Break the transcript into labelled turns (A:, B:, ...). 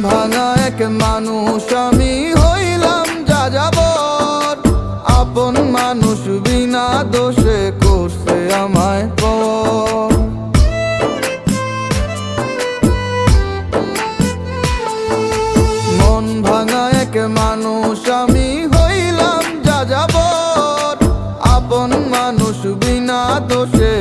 A: ভাঙা এক মানুষ আমি হইলাম যাযাবর, আপন মানুষ বিনা দোষে করছে আমায় পর। মন ভাঙা এক মানুষ আমি হইলাম যাযাবর, আপন মানুষ বিনা দোষে